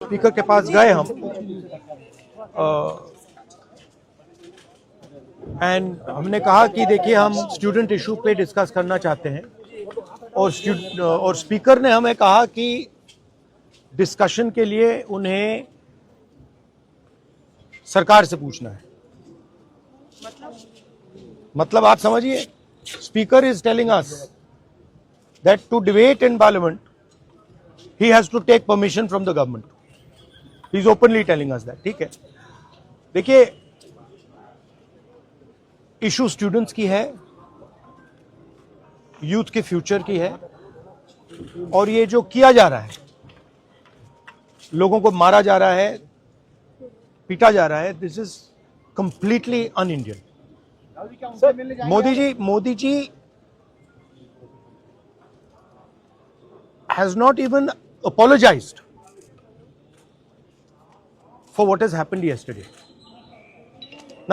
Speaker के पास गए हम एंड हमने कहा कि देखिए हम स्टूडेंट इशू पे डिस्कस करना चाहते हैं और स्पीकर ने हमें कहा कि डिस्कशन के लिए उन्हें सरकार से पूछना है। मतलब आप समझिए, speaker is telling us that to debate in parliament he has to take permission from the government. He is openly telling us that. ठीक है, देखिए इशू स्टूडेंट्स की है, यूथ के फ्यूचर की है, और ये जो किया जा रहा है, लोगों को मारा जा रहा है, पीटा जा रहा है, this is completely un Indian. Modi ji has not even apologized for what has happened yesterday.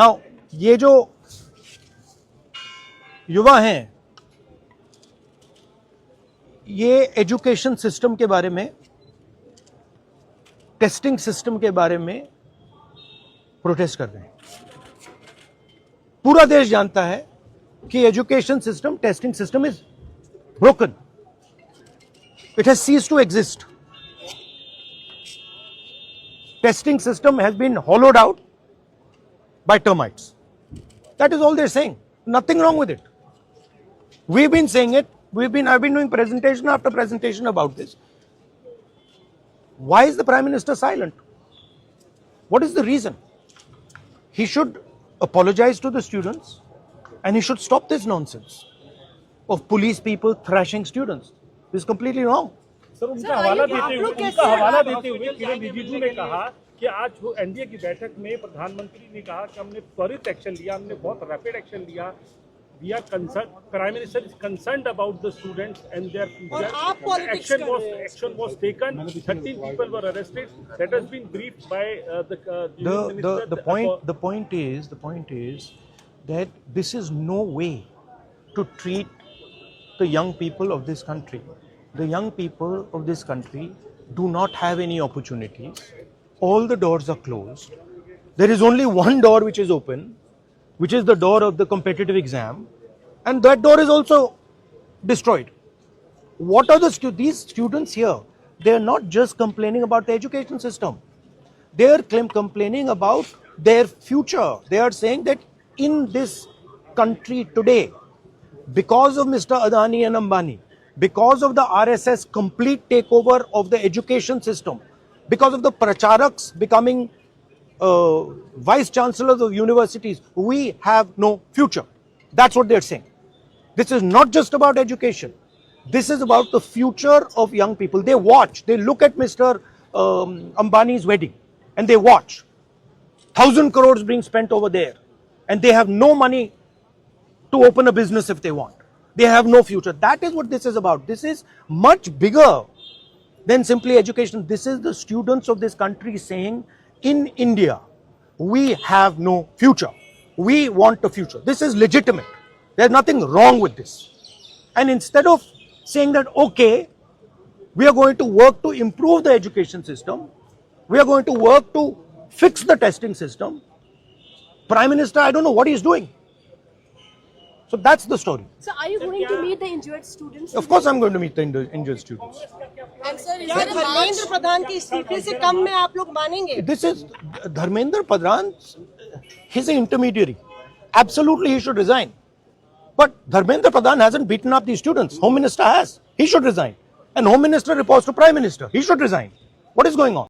Now, ये जो युवा हैं, ये एजुकेशन सिस्टम के बारे में, टेस्टिंग सिस्टम के बारे में प्रोटेस्ट कर रहे हैं। पूरा देश जानता है कि education system, testing system is broken. It has ceased to exist. Testing system has been hollowed out by termites. That is all they're saying. Nothing wrong with it. We've been saying it. I've been doing presentation after presentation about this. Why is the Prime Minister silent? What is the reason? He should apologize to the students and he should stop this nonsense of police people thrashing students. This is completely wrong. Sir, उनका हवाला देते हुए किरण रिजिजू ने कहा कि आज NDA की बैठक में प्रधानमंत्री ने कहा कि हमने त्वरित एक्शन लिया, हमने बहुत रैपिड एक्शन लिया। We are concerned. Prime Minister is concerned about the students and their future. Action was taken. 13 people were arrested. That has been briefed by the point is that this is no way to treat the young people of this country. The young people of this country do not have any opportunities. All the doors are closed. There is only one door which is open, which is the door of the competitive exam, and that door is also destroyed. What are these students here? They are not just complaining about the education system. They are complaining about their future. They are saying that in this country today, because of Mr. Adani and Ambani, because of the RSS complete takeover of the education system, because of the pracharaks becoming vice chancellors of universities, we have no future. That's what they're saying. This is not just about education. This is about the future of young people. They watch, they look at Mr. Ambani's wedding and they watch 1,000 crores being spent over there, and they have no money to open a business if they want. They have no future. That is what this is about. This is much bigger than simply education. This is the students of this country saying, in India, we have no future. We want a future. This is legitimate. There's nothing wrong with this. And instead of saying that, okay, we are going to work to improve the education system, we are going to work to fix the testing system, Prime Minister, I don't know what he's doing. So that's the story. So are you going to meet the injured students? Of course I'm going to meet the injured students. And sir, is क्या there a Dharmendra Pradhan के इस्तीफे से कम में आप लोग मानेंगे? This is Dharmendra Pradhan. He's an intermediary. Absolutely he should resign. But Dharmendra Pradhan hasn't beaten up these students. Home Minister has. He should resign. And Home Minister reports to Prime Minister. He should resign. What is going on?